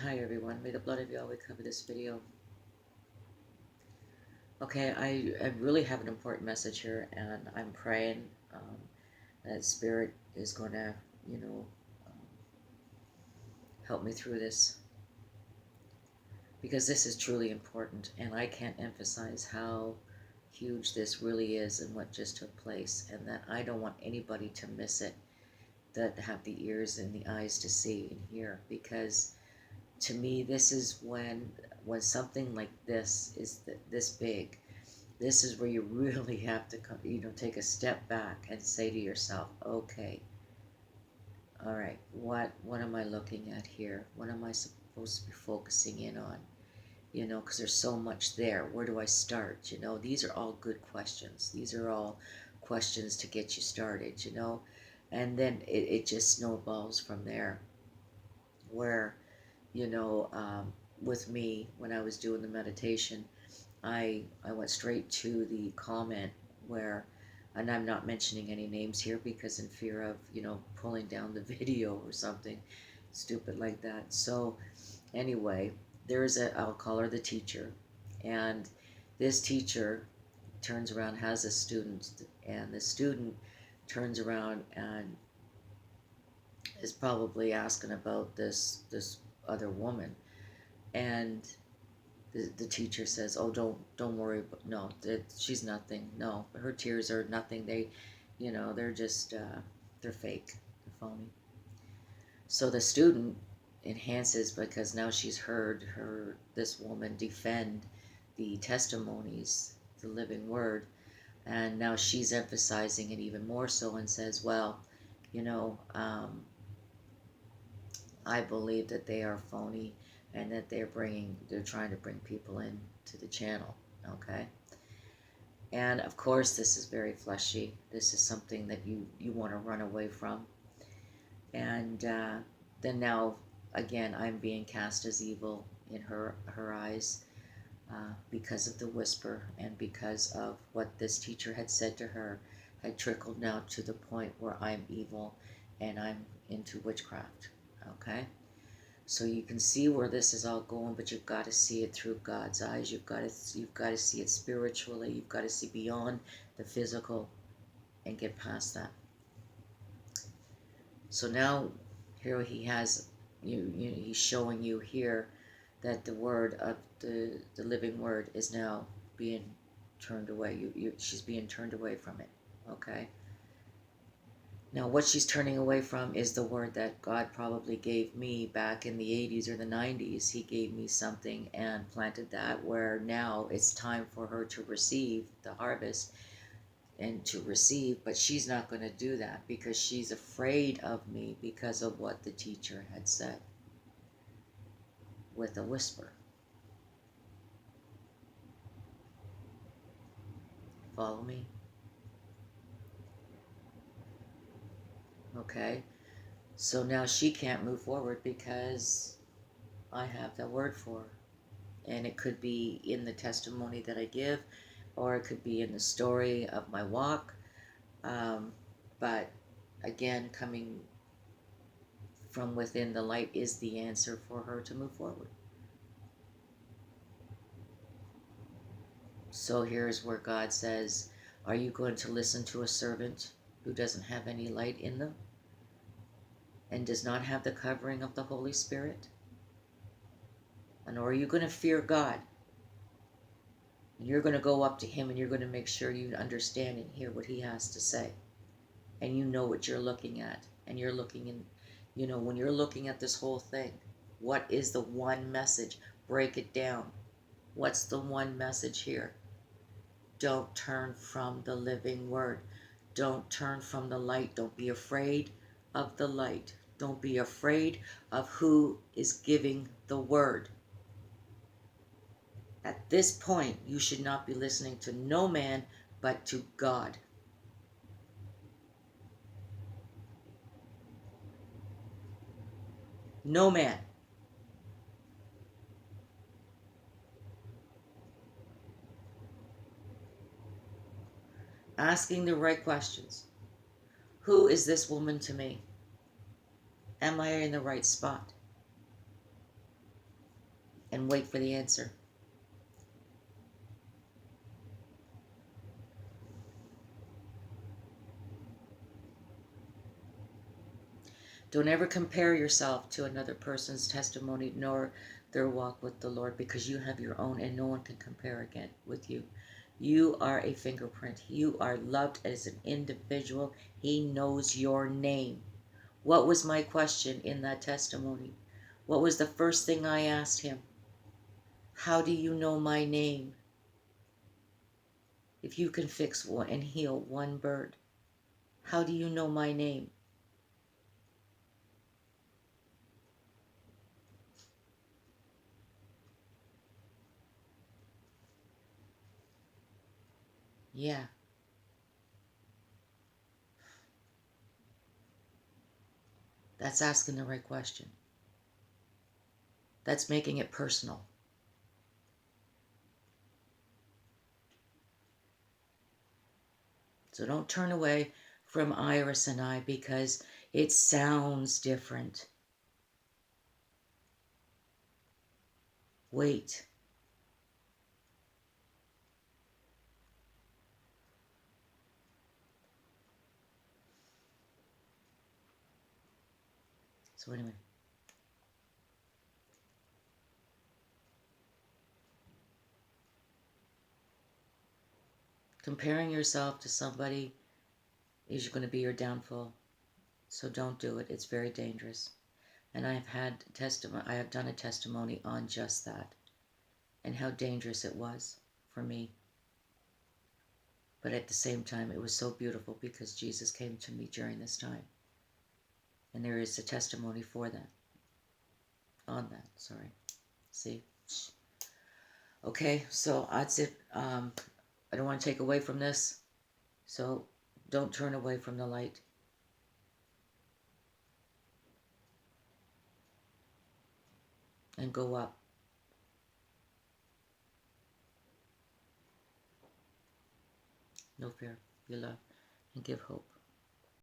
Hi everyone, may the blood of Yahweh cover this video. Okay, I really have an important message here, and I'm praying that Spirit is going to, um, help me through this. Because this is truly important, and I can't emphasize how huge this really is and what just took place, and that I don't want anybody to miss it, that have the ears and the eyes to see and hear, because to me this is when something like this is this big. This is where you really have to come, take a step back and say to yourself, okay, all right, what am I looking at here? What am I supposed to be focusing in on? Because there's so much there. Where do I start? These are all good questions. These are all questions to get you started, and then it just snowballs from there. Where, with me, when I was doing the meditation, I went straight to the comment where, and I'm not mentioning any names here because in fear of, pulling down the video or something stupid like that. So anyway, I'll call her the teacher, and this teacher turns around, has a student, and the student turns around and is probably asking about this other woman, and the teacher says, "Oh, don't worry, no, she's nothing. No, her tears are nothing. They're just they're fake, they're phony." So the student enhances because now she's heard this woman defend the testimonies, the living word, and now she's emphasizing it even more so and says, "Well, you know, um, I believe that they are phony and that they're trying to bring people in to the channel." Okay. And of course, this is very fleshy. This is something that you want to run away from. And then now, again, I'm being cast as evil in her eyes because of the whisper and because of what this teacher had said to her had trickled now to the point where I'm evil and I'm into witchcraft. Okay. So you can see where this is all going, but you've got to see it through God's eyes. You've got to see it spiritually. You've got to see beyond the physical and get past that. So now here he has he's showing you here that the word of the living word is now being turned away. She's being turned away from it. Okay. Now, what she's turning away from is the word that God probably gave me back in the 80s or the 90s. He gave me something and planted that, where now it's time for her to receive the harvest and to receive, but she's not going to do that because she's afraid of me because of what the teacher had said with a whisper. Follow me? Okay. So now she can't move forward because I have the word for her. And it could be in the testimony that I give, or it could be in the story of my walk. But again, coming from within the light is the answer for her to move forward. So here's where God says, are you going to listen to a servant who doesn't have any light in them and does not have the covering of the Holy Spirit? And or are you going to fear God? And you're going to go up to him and you're going to make sure you understand and hear what he has to say. And you know what you're looking at. And you're looking in, when you're looking at this whole thing, what is the one message? Break it down. What's the one message here? Don't turn from the living word. Don't turn from the light. Don't be afraid of the light. Don't be afraid of who is giving the word. At this point, you should not be listening to no man, but to God. No man. Asking the right questions. Who is this woman to me? Am I in the right spot? and wait for the answer. Don't ever compare yourself to another person's testimony nor their walk with the Lord, because you have your own and no one can compare again with you. You are a fingerprint. You are loved as an individual. He knows your name. What was my question in that testimony? What was the first thing I asked him? How do you know my name? If you can fix one and heal one bird, how do you know my name? Yeah, that's asking the right question. That's making it personal. So don't turn away from Iris and I because it sounds different. Wait. So anyway, comparing yourself to somebody is going to be your downfall. So don't do it. It's very dangerous. And I have done a testimony on just that and how dangerous it was for me. But at the same time, it was so beautiful because Jesus came to me during this time. And there is a testimony for that. On that, sorry. See? Okay, so that's it. I don't want to take away from this. So don't turn away from the light. And go up. No fear. Be love. And give hope.